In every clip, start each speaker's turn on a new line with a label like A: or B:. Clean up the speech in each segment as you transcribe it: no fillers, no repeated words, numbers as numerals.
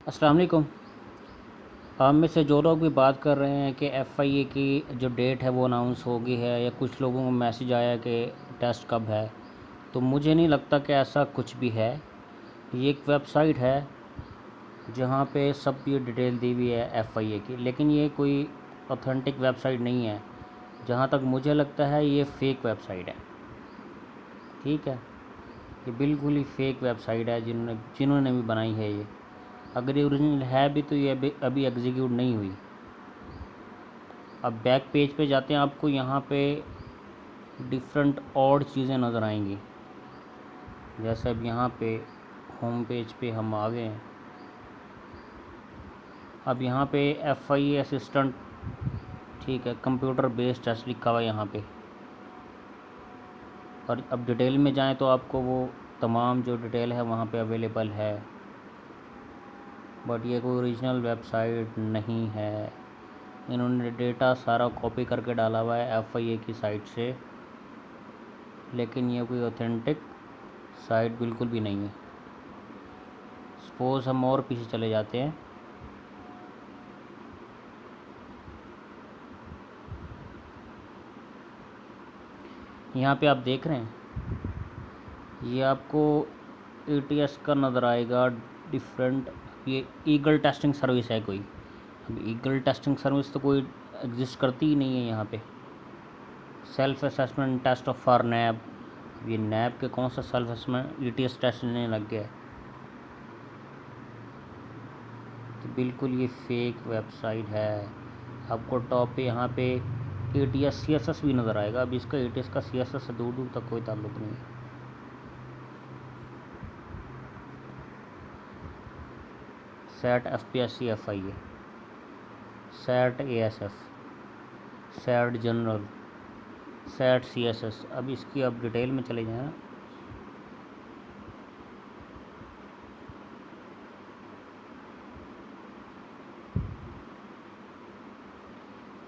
A: अस्सलाम वालेकुम। हम में से जो लोग भी बात कर रहे हैं कि एफआईए की जो डेट है वो अनाउंस हो गई है या कुछ लोगों को मैसेज आया कि टेस्ट कब है, तो मुझे नहीं लगता कि ऐसा कुछ भी है। ये एक वेबसाइट है जहाँ पे सब ये डिटेल दी हुई है एफआईए की, लेकिन ये कोई ऑथेंटिक वेबसाइट नहीं है। जहाँ तक मुझे लगता है ये फ़ेक वेबसाइट है। ठीक है, ये बिल्कुल ही फ़ेक वेबसाइट है जिन्होंने जिन्होंने भी बनाई है ये। अगर ये ओरिजिनल है भी तो ये अभी एग्जीक्यूट नहीं हुई। अब बैक पेज पे जाते हैं, आपको यहाँ पे डिफरेंट और चीज़ें नज़र आएंगी। जैसे अब यहाँ पे होम पेज पे हम आ गए हैं। अब यहाँ पे एफआईए असिस्टेंट, ठीक है, कंप्यूटर बेस्ड टेस्ट लिखा हुआ है यहाँ पे। और अब डिटेल में जाएं तो आपको वो तमाम जो डिटेल है वहाँ पे अवेलेबल है, बट ये कोई ओरिजिनल वेबसाइट नहीं है। इन्होंने डेटा सारा कॉपी करके डाला हुआ है एफआईए की साइट से, लेकिन ये कोई ऑथेंटिक साइट बिल्कुल भी नहीं है। सपोज़ हम और पीछे चले जाते हैं। यहाँ पे आप देख रहे हैं, ये आपको एटीएस का नज़र आएगा डिफरेंट। ये ईगल टेस्टिंग सर्विस है कोई। अब ईगल टेस्टिंग सर्विस तो कोई एग्जिस्ट करती ही नहीं है यहाँ पे। Self assessment test of for नैब, ये नैब के कौन सा सेल्फ असेसमेंट ईटीएस टेस्ट लेने लग गया है। तो बिल्कुल ये फेक वेबसाइट है। आपको टॉप पे यहाँ पे एटीएस सीएसएस भी नज़र आएगा। अब इसका एटीएस का सीएसएस से दूर दूर तक कोई ताल्लुक नहीं है। Set FPSC FIA, set ASF, set general, set CSS. अब इसकी अब डिटेल में चले जाएं।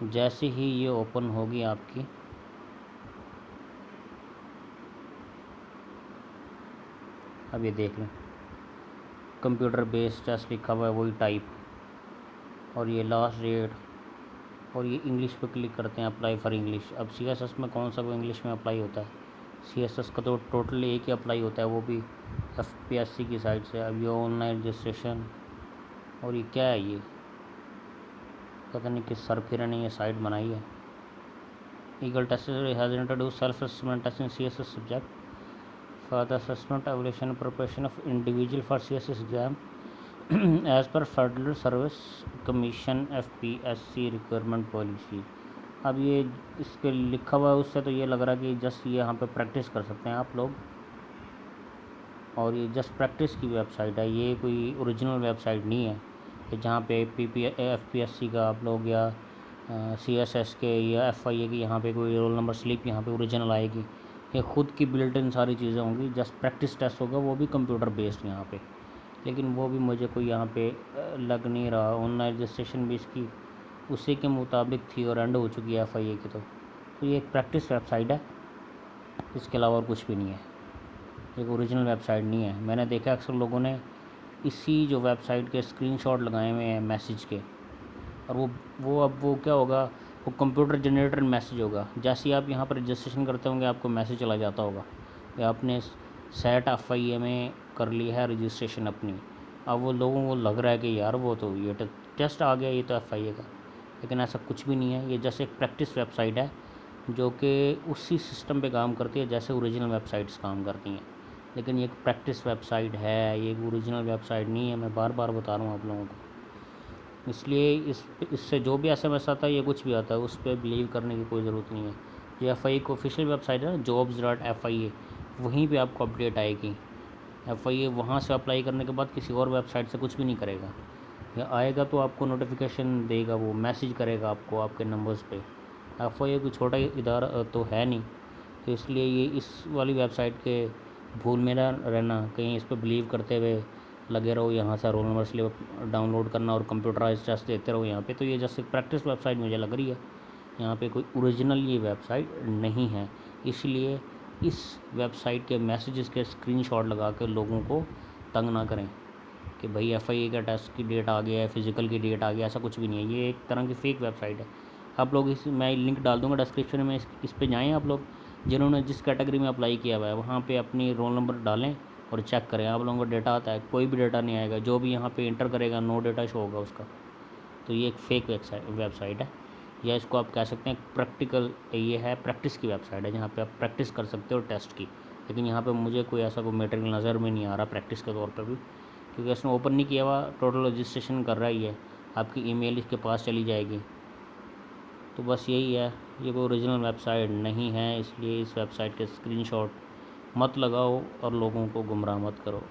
A: जैसे ही ये ओपन होगी आपकी, अब ये देख लें, कंप्यूटर बेस्ड टेस्ट लिखा हुआ है वही टाइप, और ये लास्ट डेट, और ये इंग्लिश पे क्लिक करते हैं अप्लाई फॉर इंग्लिश। अब सीएसएस में कौन सा वो इंग्लिश में अप्लाई होता है। सीएसएस का तो टोटल एक ही अप्लाई होता है, वो भी एफपीएससी की साइट से। अब ये ऑनलाइन रजिस्ट्रेशन, और ये क्या है, ये पता नहीं किस सरफिर ने ये साइट बनाई है। Eagle test has introduce self assessment test in CSS subject for the assessment, evaluation and preparation of individual for CSS exam as per Federal Service Commission FPSC requirement policy। अब ये इसके लिखा हुआ है, उससे तो ये लग रहा है कि जस्ट ये यहाँ पे प्रैक्टिस कर सकते हैं आप लोग, और ये जस्ट प्रैक्टिस की वेबसाइट है। ये कोई ओरिजिनल वेबसाइट नहीं है कि जहाँ पे FPSC का आप लोग या CSS के या FIA की यहाँ पे कोई रोल नंबर स्लिप यहाँ पे ओरिजिनल आएगी। ये ख़ुद की बिल्ट इन सारी चीज़ें होंगी। जस्ट प्रैक्टिस टेस्ट होगा, वो भी कंप्यूटर बेस्ड यहाँ पे, लेकिन वो भी मुझे कोई यहाँ पे लग नहीं रहा। ऑनलाइन रजिस्ट्रेशन भी इसकी उसी के मुताबिक थी और एंड हो चुकी है FIA की। तो ये एक प्रैक्टिस वेबसाइट है, इसके अलावा और कुछ भी नहीं है। एक ओरिजिनल वेबसाइट नहीं है। मैंने देखा अक्सर लोगों ने इसी जो वेबसाइट के स्क्रीनशॉट लगाए हुए हैं मैसेज के, और वो क्या होगा, वो कंप्यूटर जनरेटर मैसेज होगा। जैसे ही आप यहाँ पर रजिस्ट्रेशन करते होंगे आपको मैसेज चला जाता होगा कि आपने सैट एफआईए में कर ली है रजिस्ट्रेशन अपनी। अब वो लोगों को लग रहा है कि यार वो तो ये टेस्ट आ गया, ये तो एफआईए का, लेकिन ऐसा कुछ भी नहीं है। ये जैसे एक प्रैक्टिस वेबसाइट है जो कि उसी सिस्टम पे काम करती है जैसे ओरिजिनल वेबसाइट्स काम करती हैं, लेकिन ये एक प्रैक्टिस वेबसाइट है, ये ओरिजिनल वेबसाइट नहीं है। मैं बार बार बता रहा हूँ आप लोगों को। इसलिए इससे जो भी SMS आता है, ये कुछ भी आता है, उस पर बिलीव करने की कोई ज़रूरत नहीं है। ये FIA की ऑफिशियल वेबसाइट है ना, jobs.fia, वहीं पे आपको अपडेट आएगी। FIA वहाँ से अप्लाई करने के बाद किसी और वेबसाइट से कुछ भी नहीं करेगा। या आएगा तो आपको नोटिफिकेशन देगा, वो मैसेज करेगा आपको आपके नंबर्स पे। FIA कोई छोटा इदारा तो है नहीं, तो इसलिए ये इस वाली वेबसाइट के भूल में ना रहना, कहीं इस पर बिलीव करते हुए लगे रहो, यहाँ से रोल नंबर स्लिप डाउनलोड करना और कंप्यूटराइज टेस्ट देते रहो यहाँ पे। तो ये जैसे प्रैक्टिस वेबसाइट मुझे लग रही है, यहाँ पे कोई ओरिजिनल ये वेबसाइट नहीं है। इसलिए इस वेबसाइट के मैसेजेस के स्क्रीनशॉट लगा के लोगों को तंग ना करें। कि भाई FIA का टेस्ट की डेट आ गया है, फ़िज़िकल की डेट आ गया, ऐसा कुछ भी नहीं है। ये एक तरह की फ़ेक वेबसाइट है। आप लोग मैं लिंक डाल दूँगा डिस्क्रिप्शन में, इस पे जाएँ आप लोग, जिन्होंने जिस कैटेगरी में अप्लाई किया हुआ है वहाँ पे अपनी रोल नंबर डालें और चेक करें। आप लोगों का डेटा आता है, कोई भी डेटा नहीं आएगा, जो भी यहाँ पे इंटर करेगा नो डेटा शो होगा उसका। तो ये एक फ़ेक वेबसाइट है, या इसको आप कह सकते हैं प्रैक्टिकल, ये है प्रैक्टिस की वेबसाइट है, जहाँ पे आप प्रैक्टिस कर सकते हो टेस्ट की। लेकिन यहाँ पे मुझे कोई ऐसा कोई मटेरियल नज़र में नहीं आ रहा प्रैक्टिस के तौर पर भी, क्योंकि उसने ओपन नहीं किया हुआ, टोटल रजिस्ट्रेशन कर रहा ही है, आपकी ईमेल इसके पास चली जाएगी। तो बस यही है, ये कोई ओरिजिनल वेबसाइट नहीं है, इसलिए इस वेबसाइट के स्क्रीनशॉट मत लगाओ और लोगों को गुमराह मत करो।